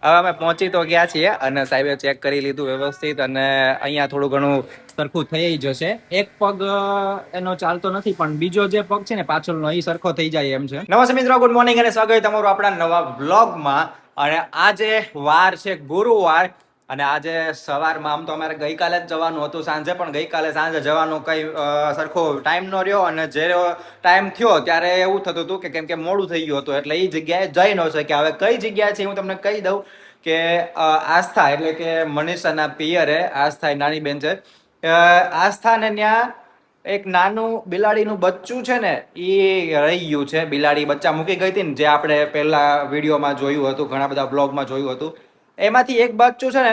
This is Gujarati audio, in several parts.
હવે અમે પહોંચી તો ગયા છીએ અને સાહેબે ચેક કરી લીધું વ્યવસ્થિત અને અહીંયા થોડું ઘણું સરખું થઈ જશે. એક પગ એનો ચાલતો નથી પણ બીજો જે પગ છે ને પાછળનો એ સરખો થઈ જાય એમ છે. નમસ્તે મિત્રો, ગુડ મોર્નિંગ અને સ્વાગત તમારું આપણા નવા વ્લોગમાં. અને આજે વાર છે ગુરુવાર અને આજે સવારમાં આમ તો અમારે ગઈકાલે જ જવાનું હતું સાંજે, પણ ગઈકાલે સાંજે જવાનો કઈ સરખો ટાઈમ ન રહ્યો અને જે ટાઈમ થયો ત્યારે એવું થતું હતું કે કેમ કે મોડું થઈ ગયું હતું એટલે એ જગ્યાએ જઈ ન શક્યા. હવે કઈ જગ્યા છે હું તમને કહી દઉં કે આસ્થા એટલે કે મનીષાના પિયરે આસ્થા નાની બેન છે. આસ્થાને ત્યાં એક નાનું બિલાડીનું બચ્ચું છે ને એ રહી ગયું છે. બિલાડી બચ્ચા મૂકી ગઈ હતી ને, જે આપણે પહેલા વિડીયોમાં જોયું હતું, ઘણા બધા બ્લોગમાં જોયું હતું. એમાંથી એક બચ્ચું છે ને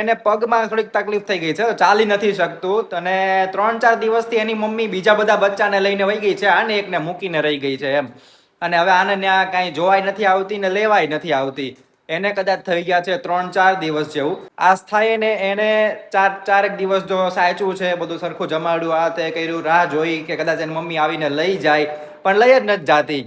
એને પગમાં થોડીક તકલીફ થઈ ગઈ છે, ચાલી નથી શકતું અને 3-4 દિવસથી એની મમ્મી બીજા બધા બચ્ચાને લઈને વહી ગઈ છે, આને એકને મૂકીને રહી ગઈ છે એમ. અને હવે આને ત્યાં કાંઈ જોવાય નથી આવતી ને લેવાય નથી આવતી. એને કદાચ થઈ ગયા છે 3-4 દિવસ જેવું. આસ્થાએ ને એને 4 દિવસ જો સાચું છે, બધું સરખું જમાડ્યું, આ તે કર્યું, રાહ જોઈ કે કદાચ એની મમ્મી આવીને લઈ જાય, પણ લઈ જ નથી જાતી.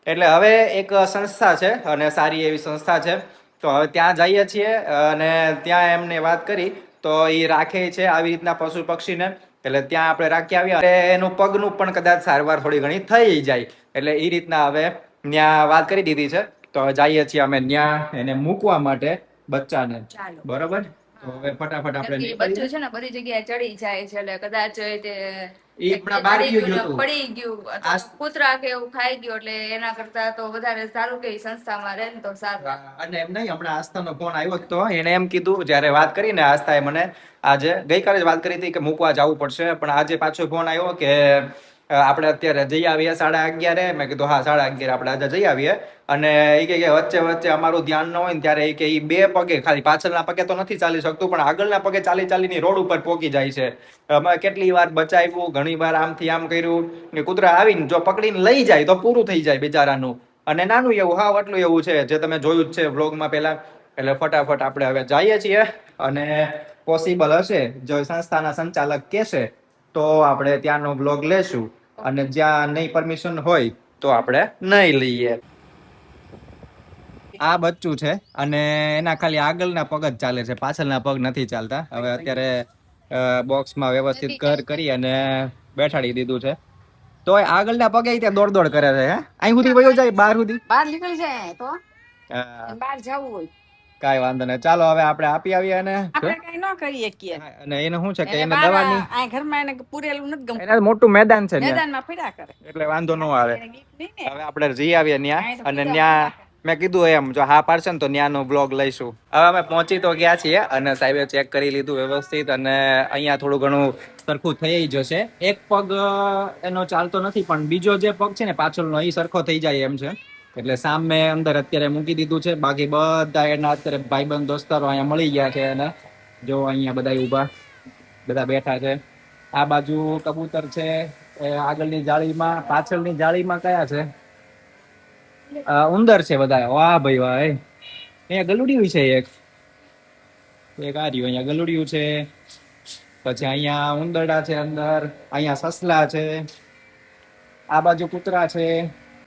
એટલે હવે એક સંસ્થા છે અને સારી એવી સંસ્થા છે, તો હવે ત્યાં જઈએ છીએ અને ત્યાં એમને વાત કરી તો એ રાખે છે આવી રીતના પશુ પક્ષીને. એટલે ત્યાં આપણે રાખી આવ્યા અને એનું પગનું પણ કદાચ સારવાર થોડી ઘણી થઈ જાય. એટલે એ રીતના હવે ત્યાં વાત કરી દીધી છે, તો હવે જઈએ છીએ અમે ત્યાં એને મૂકવા માટે બચ્ચાને. બરોબર, તો હવે ફટાફટ આપણે બચ્ચું છે ને બધી જગ્યાએ ચડી જાય છે, એટલે કદાચ પડી ગયું અથવા કૂતરા કે એવું ખાઈ ગયું, એટલે એના કરતા તો વધારે સારું કે સંસ્થામાં રહે ને તો સારું. અને એમ નહીં, હમણાં આસ્થાનો ફોન આવ્યો તો એને એમ કીધું, જ્યારે વાત કરીને આસ્થાએ મને આજે ગઈકાલે જ વાત કરી હતી કે મૂકવા જવું પડશે, પણ આજે પાછો ફોન આવ્યો કે આપણે અત્યારે જઈ આવીએ 11:30. મેં કીધું હા 11:30 આપણે આજે જઈ આવીએ. અને એ કે વચ્ચે વચ્ચે અમારું ધ્યાન ન હોય ને ત્યારે એ કે એ 2 પગે, ખાલી પાછળના પગે તો નથી ચાલી શકતું પણ આગળના પગે ચાલી ચાલીને રોડ ઉપર પોકી જાય છે. અમે કેટલી વાર બચાવ્યું, ઘણી વાર આમથી આમ કર્યું કે કૂતરા આવીને જો પકડીને લઈ જાય તો પૂરું થઈ જાય બિચારાનું. અને નાનું એવું હાવ એટલું એવું છે, જે તમે જોયું જ છે વ્લોગમાં પહેલા. એટલે ફટાફટ આપણે હવે જઈએ છીએ અને પોસિબલ હશે જો સંસ્થાના સંચાલક કહેશે તો આપણે ત્યાંનો બ્લોગ લેશું, અને જ્યાં નહીં પરમિશન હોય તો આપણે નહીં લઈએ. આ બચ્ચું છે અને એના ખાલી આગળના પગ જ ચાલે છે, પાછળના પગ નથી ચાલતા. હવે અત્યારે બોક્સમાં વ્યવસ્થિત કરી અને બેઠાડી દીધું છે, તો આગળના પગે ત્યાં દોડ કરે છે. હે અહીં સુધી વયો જાય, બહાર સુધી બહાર નીકળી જાય તો બહાર જવું હોય કાઈ વાંધો નહીં. ચાલો હવે આપણે આપી આવીએ. અને આપણે કઈ ન કરીએ કે અને એને શું છે કે એને દવાની આ ઘરમાં એને પૂરેલું નથી ગમતું, એને મોટું મેદાન છે, મેદાનમાં ફર્યા કરે એટલે વાંધો ન આવે. હવે આપણે જઈ આવીએ ત્યાં, અને ત્યાં મેં કીધું એમ જો હા પાડશે ને તો ત્યાંનો બ્લોગ લઈશું. હવે અમે પહોંચી તો ગયા છીએ અને સાહેબે ચેક કરી લીધું વ્યવસ્થિત અને અહીંયા થોડું ઘણું સરખું થઈ જશે. એક પગ એનો ચાલતો નથી પણ બીજો જે પગ છે ને પાછળનો એ સરખો થઈ જાય એમ છે. એટલે સામે અંદર અત્યારે મૂકી દીધું છે, બાકી બધા એના અત્યારે ભાઈબંધ દોસ્તારો અહીંયા મળી ગયા છે. અને જો અહીંયા બધા ઊભા બધા બેઠા છે. આ બાજુ કબૂતર છે આગળની જાળીમાં, પાછળની જાળીમાં કયા છે? ઉંદર છે બધા. વાહ ભાઈ વાહ. અહીંયા ગલુડિયું છે, એક આ રહ્યું અહીંયા ગલુડિયું છે, પછી અહીંયા ઉંદરડા છે અંદર, અહીંયા સસલા છે, આ બાજુ કૂતરા છે.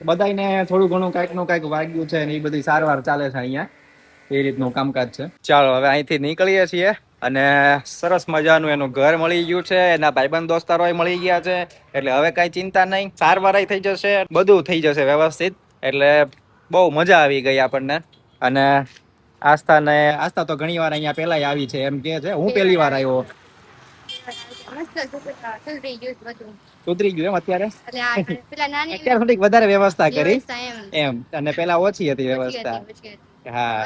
બધાને થોડું ઘણું કાંઈક નું કાંઈક વાગ્યું છે ને એ બધી સારવાર ચાલે છે અહીંયા. એ રીતનું કામકાજ છે. ચાલો હવે અહીંથી નીકળીએ છીએ અને સરસ મજાનું એનું ઘર મળી ગયું છે, એના ભાઈબંધ દોસ્તારો મળી ગયા છે. એટલે હવે કઈ ચિંતા નહીં, સારવાર થઈ જશે, બધું થઈ જશે વ્યવસ્થિત. એટલે બહુ મજા આવી ગઈ આપણને. અને આસ્થા તો ઘણી વાર અહીંયા પેલા આવી છે એમ કે છે. હું પહેલી વાર આવ્યો. સુધરી ગયું એમ અત્યારે? અત્યારે થોડીક વધારે વ્યવસ્થા કરી એમ, અને પેલા ઓછી હતી વ્યવસ્થા. હા,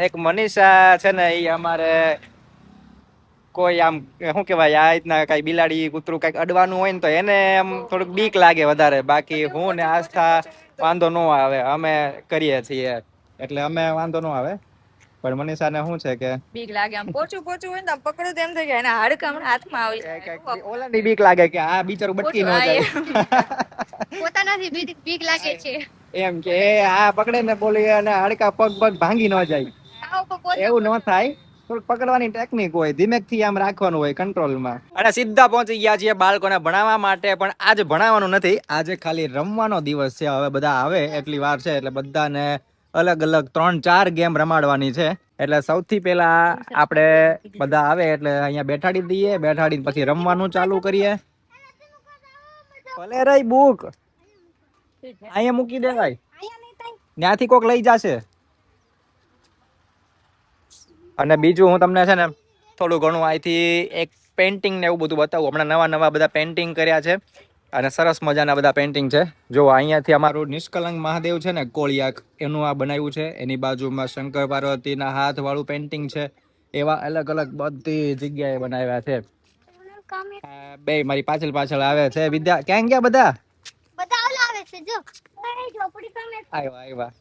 એક મનીષા છે ને, એ અમારે કોઈ આમ શું કેવાય આ રીતના કઈ બિલાડી કૂતરું કઈક અડવાનું હોય ને તો એને આમ થોડુંક બીક લાગે વધારે. બાકી હું ને આસ્થા વાંધો ન આવે, અમે કરીએ છીએ એટલે અમે વાંધો ન આવે. પણ મનીષાને શું છે કે બીક લાગે, આમ પોચું હોય ને પકડું તેમ થઈ જાય, એના હાડકા હમણાં હાથમાં આવી જાય. ઓલાની બીક લાગે કે આ બિચારું બટકી ન જાય. પોતાનાથી બીક લાગે છે એમ કે આ પકડે ને બોલી અને હાડકા પગ ભાંગી ન જાય, એવું ન થાય. થોડુંક પકડવાની ટેકનિક હોય, ધીમેકથી આમ રાખવાનું હોય કંટ્રોલમાં. અને સીધા પહોંચી ગયા છીએ બાળકોને ભણાવવા માટે. પણ આજે ભણાવવાનું નથી, આજે ખાલી રમવાનો દિવસ છે. હવે બધા આવે એટલી વાર છે એટલે બધાને અલગ અલગ 3-4 ગેમ રમાડવાની છે. એટલે સૌથી પહેલા આપણે બધા આવે એટલે અહીંયા બેઠાડી દઈએ, બેઠાડીને પછી રમવાનું ચાલુ કરીએ. ભલે રહી બુક અહીંયા મૂકી દેવાય, ત્યાંથી કોક લઈ જશે. અને બીજું હું તમને છે ને થોડું ઘણું અહીંથી એક પેઇન્ટિંગ ને એવું બધું બતાવું. હમણાં નવા નવા બધા પેઇન્ટિંગ કર્યા છે અને સરસ મજાના બધા પેઇન્ટિંગ છે. જો અહીંયાથી અમારું નિષ્કલંક મહાદેવ છે ને કોળિયાક, એનું આ બનાવ્યું છે. એની બાજુમાં શંકર પાર્વતીના હાથ વાળું પેઇન્ટિંગ છે. એવા અલગ અલગ બધી જગ્યાએ બનાવ્યા છે. બે મારી પાછળ પાછળ આવે છે. વિદ્યા ક્યાં ગયા બધા? આવ્યા આવ્યા.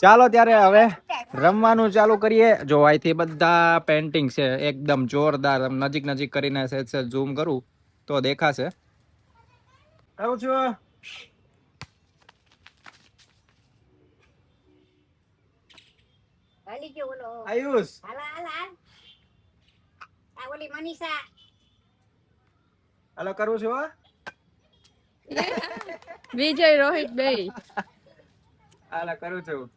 ચાલો ત્યારે હવે રમવાનું ચાલુ કરીએ. જો અહીંથી બધા પેઇન્ટિંગ છે એકદમ જોરદાર. નજીક નજીક કરીને સેજ ઝૂમ કરું તો દેખાશે. કરું છું. આયુષ હાલો કરું છું. વિજય રોહિત બે હાલો કરું છું.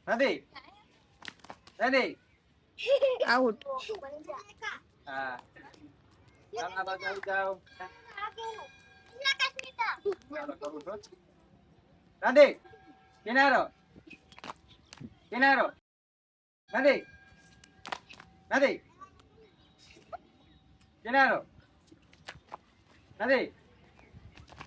નથી નથી આઉટ. હા ચાલો બધા જાઓ. નથી કિનારો કિનારો નથી નથી કિનારો નથી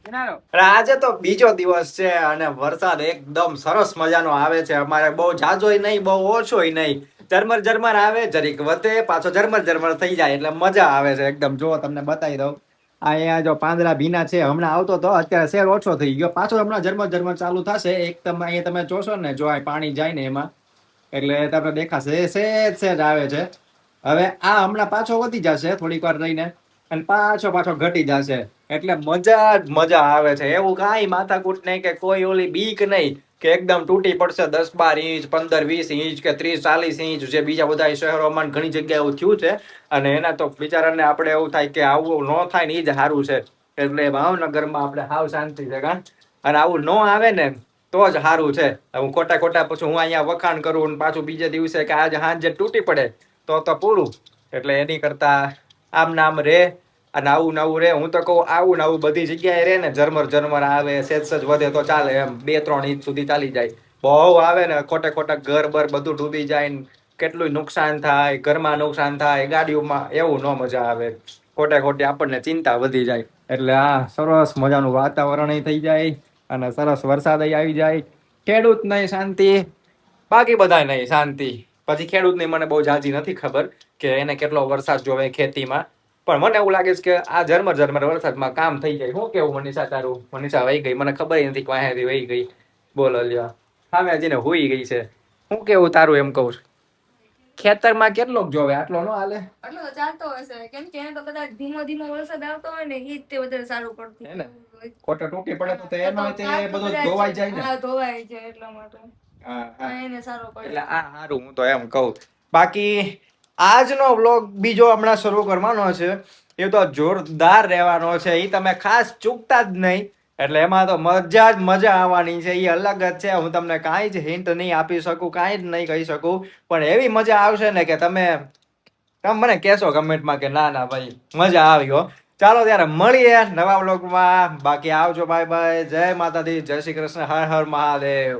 કિનારો. આજે તો બીજો દિવસ છે અને વરસાદ એકદમ સરસ મજાનો આવે છે. અમારે બહુ જાજોય નહીં બહુ ઓછોય નહીં, ઝરમર ઝરમર આવે, જરીક વધે, પાછો ઝરમર ઝરમર થઈ જાય એટલે મજા આવે છે એકદમ. જો તમને બતાવી દઉં, અહીંયા જો પાંદડા ભીના છે. હમણાં આવતો તો અત્યારે શેર ઓછો થઈ ગયો, પાછો હમણાં ઝરમર ઝરમર ચાલુ થશે. એક તમે અહીંયા તમે જોશો ને, જો આ પાણી જાય ને એમાં એટલે તમને દેખાશે સેજ સેજ આવે છે. હવે આ હમણાં પાછો વધી જશે થોડીક વાર રહીને અને પાછો પાછો ઘટી જશે. એટલે મજા જ મજા આવે છે. એવું કાંઈ માથાકૂટ નહીં કે કોઈ ઓલી બીક નહીં કે એકદમ તૂટી પડશે 10-12 ઇંચ, 15-20 ઇંચ કે 30-40 ઇંચ, જે બીજા બધા શહેરોમાં ઘણી જગ્યાએ એવું થયું છે. અને એના તો બિચારાને આપણે એવું થાય કે આવું ન થાય ને એ જ સારું છે. એટલે ભાવનગરમાં આપણે હાવ શાંતિ છે કા. અને આવું ન આવે ને તો જ સારું છે. હું ખોટા ખોટા પછી હું અહીંયા વખાણ કરું ને પાછું બીજે દિવસે કે આજે સાંજે તૂટી પડે તો પૂરું. એટલે એની કરતા આમ નામ રે અને આવું નવું રે. હું તો કહું આવું નવું બધી જગ્યાએ રે ને, ઝરમર ઝરમર આવે, સેજ વધે તો ચાલે. એમ 2-3 ઇંચ સુધી ચાલી જાય. બહુ આવે ને ખોટા ખોટા ઘર બર બધું ડૂબી જાય ને કેટલું નુકસાન થાય, ઘરમાં નુકસાન થાય, ગાડીઓમાં, એવું ન મજા આવે. ખોટે ખોટી આપણને ચિંતા વધી જાય. એટલે આ સરસ મજાનું વાતાવરણ થઈ જાય અને સરસ વરસાદ આવી જાય. ખેડૂત નહીં શાંતિ, બાકી બધા નહીં શાંતિ. પછી ખેડૂતની મને બહુ જાજી નથી ખબર કે એને કેટલો વરસાદ જોવે ખેતીમાં, પણ મને એવું લાગે છે કે આ ઝરમર ઝરમર વરસાદમાં કામ થઈ જાય. શું કેવું મનીષા તારું? મનીષા વહી ગઈ, મને ખબર નથી ક્યાંથી વહી ગઈ. બોલો લ્યો, સામે હજીને હુઈ ગઈ છે. શું કેવું તારું? એમ કહું છું ખેતરમાં કેટલોક જોવે, આટલો ન હાલે. એટલો તો ચાલતો હશે કેમ કે એને તો કદાચ ધીમો ધીમો વરસાદ આવતો હોય ને ઈ જ તે વધારે સારું પડતું હે ને? ખોટો તૂટી પડે તો એનો તે બધું ધોવાઈ જાય ને. હા ધોવાઈ જાય એટલા માટે હા હા એને સારું પડે. એટલે આ સારું, હું તો એમ કહું. બાકી આજનો વ્લોગ બીજો હમણાં શરૂ કરવાનો છે, એ તો જોરદાર રહેવાનો છે. એ તમે ખાસ ચૂકતા જ નહીં. એટલે એમાં તો મજા જ મજા આવવાની છે. એ અલગ જ છે. હું તમને કાંઈ જ હિન્ટ નહીં આપી શકું, કાંઈ જ નહીં કહી શકું, પણ એવી મજા આવશે ને કે તમે મને કહેશો કમેન્ટમાં કે ના ના ભાઈ મજા આવી હો. ચાલો ત્યારે મળીએ નવા વ્લોગમાં. બાકી આવજો, બાય બાય, જય માતાજી, જય શ્રી કૃષ્ણ, હર હર મહાદેવ.